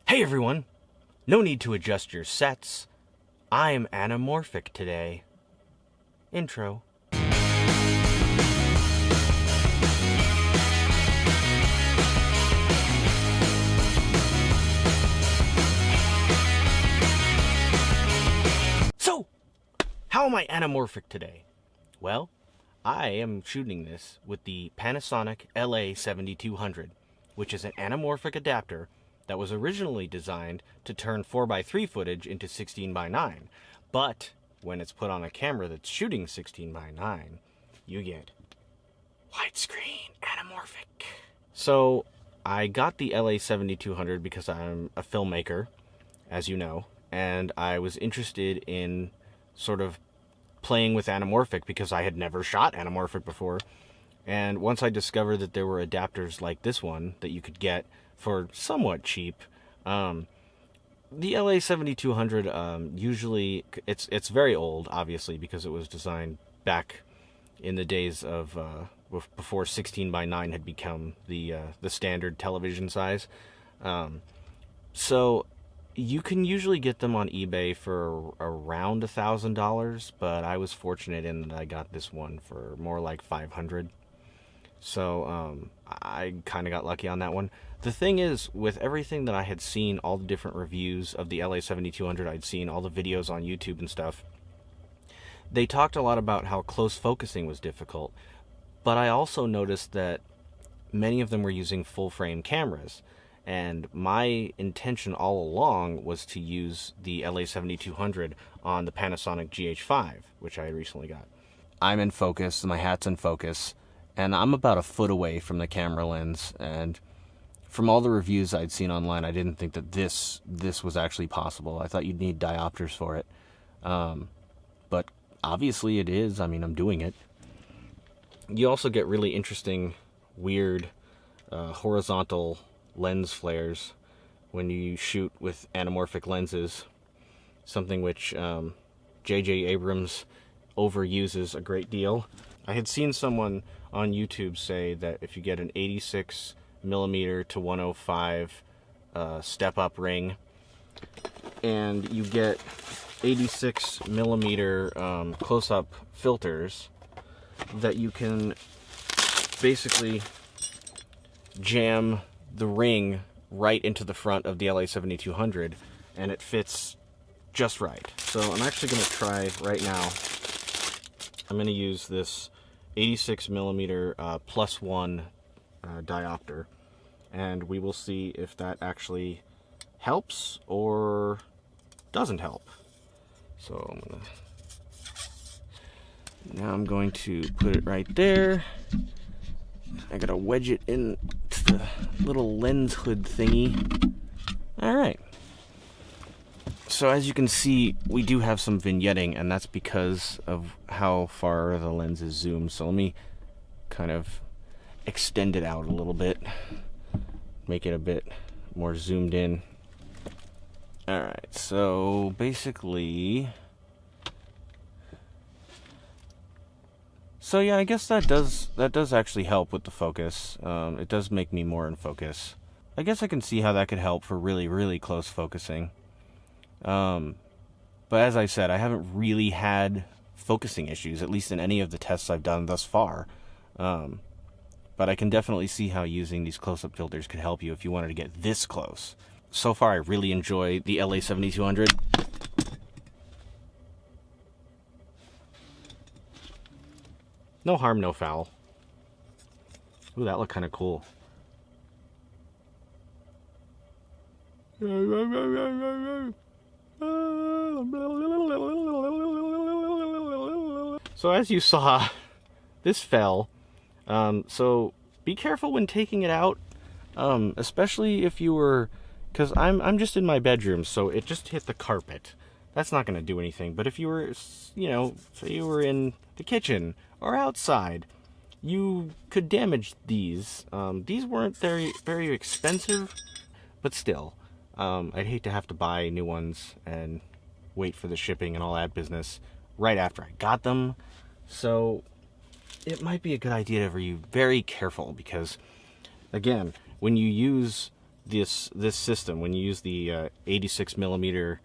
Hey everyone! No need to adjust your sets. I'm Anamorphic today. Intro. So, how am I anamorphic today? Well, I am shooting this with the Panasonic LA7200, which is an anamorphic adapter that was originally designed to turn 4:3 footage into 16:9. But when it's put on a camera that's shooting 16:9, you get widescreen anamorphic. So I got the LA7200 because I'm a filmmaker, as you know, and I was interested in sort of playing with anamorphic because I had never shot anamorphic before. And once I discovered that there were adapters like this one that you could get for somewhat cheap, the LA7200 usually it's very old, obviously, because it was designed back in the days of before 16:9 had become the standard television size. So you can usually get them on eBay for around $1,000, but I was fortunate in that I got this one for more like $500. So I kind of got lucky on that one. The thing is, with everything that I had seen, all the different reviews of the LA7200 I'd seen, all the videos on YouTube and stuff, they talked a lot about how close focusing was difficult. But I also noticed that many of them were using full frame cameras. And my intention all along was to use the LA7200 on the Panasonic GH5, which I recently got. I'm in focus, my hat's in focus, and I'm about a foot away from the camera lens. And from all the reviews I'd seen online, I didn't think that this was actually possible. I thought you'd need diopters for it. But obviously it is. I mean, I'm doing it. You also get really interesting, weird, horizontal lens flares when you shoot with anamorphic lenses, something which J.J. Abrams overuses a great deal. I had seen someone on YouTube say that if you get an 86mm to 105 step-up ring, and you get 86mm close-up filters, that you can basically jam the ring right into the front of the LA7200, and it fits just right. So I'm actually going to try right now. I'm going to use this 86mm +1 diopter, and we will see if that actually helps or doesn't help. So now I'm going to put it right there. I gotta wedge it into the little lens hood thingy. Alright. So as you can see, we do have some vignetting, and that's because of how far the lens is zoomed. So let me kind of extend it out a little bit, make it a bit more zoomed in. Alright, so basically... So yeah, I guess that does actually help with the focus. It does make me more in focus. I guess I can see how that could help for really, really close focusing. But as I said, I haven't really had focusing issues, at least in any of the tests I've done thus far. But I can definitely see how using these close-up filters could help you if you wanted to get this close. So far, I really enjoy the LA7200. No harm, no foul. Ooh, that looked kind of cool. So as you saw, this fell. So be careful when taking it out, especially if you were, because I'm just in my bedroom, so it just hit the carpet. That's not going to do anything. But if you were, you know, say you were in the kitchen or outside, you could damage these. These weren't very expensive, but still, I'd hate to have to buy new ones and wait for the shipping and all that business right after I got them. So it might be a good idea to be very careful, because again, when you use this system, when you use the 86 millimeter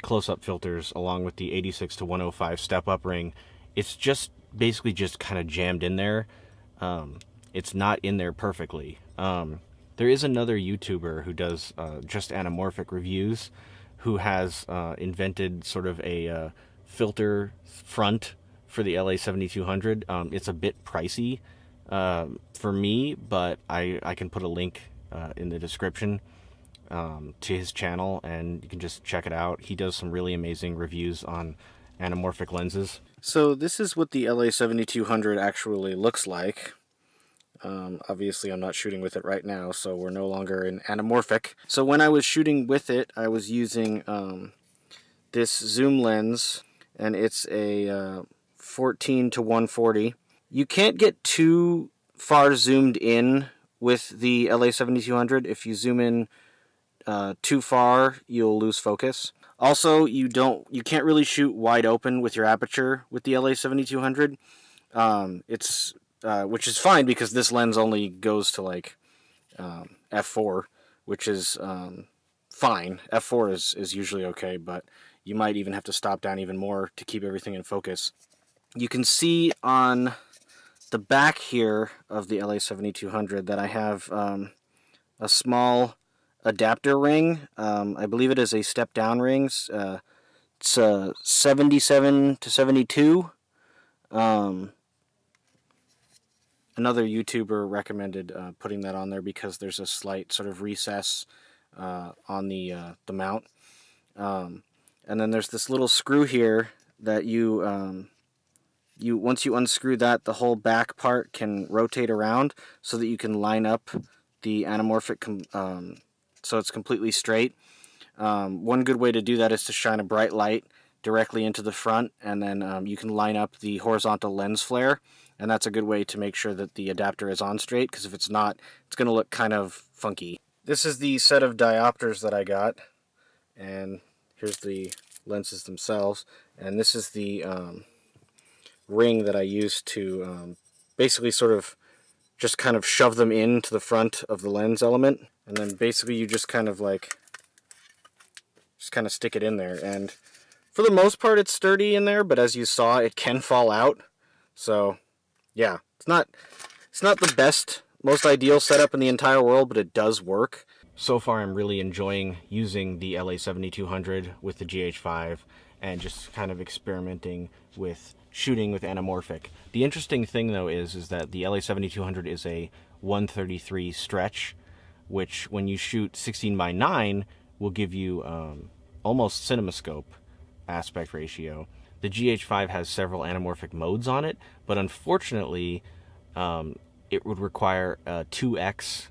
close-up filters along with the 86 to 105 step-up ring, it's just basically just kind of jammed in there. It's not in there perfectly. There is another YouTuber who does just anamorphic reviews, who has invented sort of a filter front for the LA7200. It's a bit pricey for me, but I can put a link in the description to his channel, and you can just check it out. He does some really amazing reviews on anamorphic lenses. So this is what the LA7200 actually looks like. Obviously I'm not shooting with it right now, so we're no longer in anamorphic. So when I was shooting with it, I was using this zoom lens, and it's a 14 to 140. You can't get too far zoomed in with the LA7200. If you zoom in too far, you'll lose focus. Also, you can't really shoot wide open with your aperture with the LA7200. Which is fine, because this lens only goes to like f4, which is fine. f4 is usually okay, but you might even have to stop down even more to keep everything in focus. You can see on the back here of the LA7200 that I have a small adapter ring. I believe it is a step-down ring. It's 77 to 72. Another YouTuber recommended putting that on there because there's a slight sort of recess on the mount. And then there's this little screw here that once you unscrew that, the whole back part can rotate around so that you can line up the anamorphic so it's completely straight. One good way to do that is to shine a bright light directly into the front, and then you can line up the horizontal lens flare, and that's a good way to make sure that the adapter is on straight, because if it's not, it's going to look kind of funky. This is the set of diopters that I got, and here's the lenses themselves, and this is the ring that I used to basically sort of just kind of shove them into the front of the lens element, and then basically you just kind of stick it in there, and for the most part it's sturdy in there, but as you saw, it can fall out. So yeah, it's not the best, most ideal setup in the entire world, but it does work. So far I'm really enjoying using the LA7200 with the GH5 and just kind of experimenting with shooting with anamorphic. The interesting thing though is that the LA7200 is a 133 stretch, which when you shoot 16:9 will give you almost cinemascope aspect ratio. The GH5 has several anamorphic modes on it, but unfortunately it would require a 2x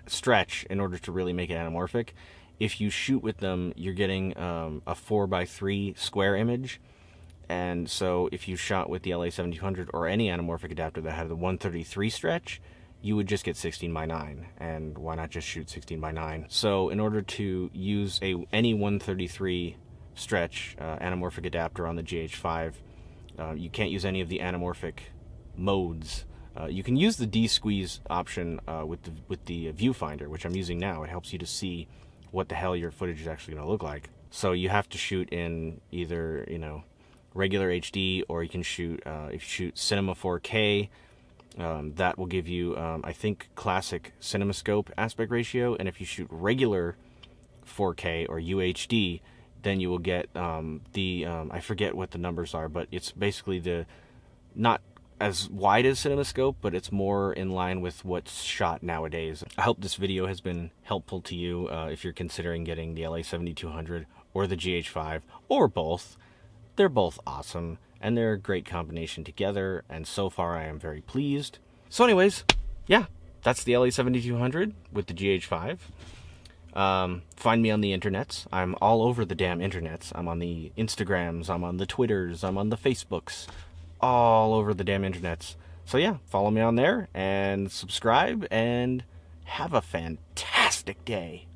stretch in order to really make it anamorphic. If you shoot with them, you're getting a 4:3 square image, and so if you shot with the LA7200 or any anamorphic adapter that had the 133 stretch, you would just get 16:9, and why not just shoot 16:9? So in order to use any 133 stretch anamorphic adapter on the GH5, you can't use any of the anamorphic modes. You can use the D-squeeze option with the viewfinder, which I'm using now. It helps you to see what the hell your footage is actually going to look like. So you have to shoot in either, regular HD, or you can shoot, if you shoot Cinema 4K, that will give you, I think, classic cinemascope aspect ratio, and if you shoot regular 4K or UHD, then you will get I forget what the numbers are, but it's basically not as wide as cinemascope, but it's more in line with what's shot nowadays. I hope this video has been helpful to you if you're considering getting the LA7200 or the GH5, or both. They're both awesome, and they're a great combination together, and so far I am very pleased. So anyways, yeah, that's the LA7200 with the GH5. Find me on the internets. I'm all over the damn internets. I'm on the Instagrams, I'm on the Twitters, I'm on the Facebooks, all over the damn internets. So yeah, follow me on there and subscribe, and have a fantastic day.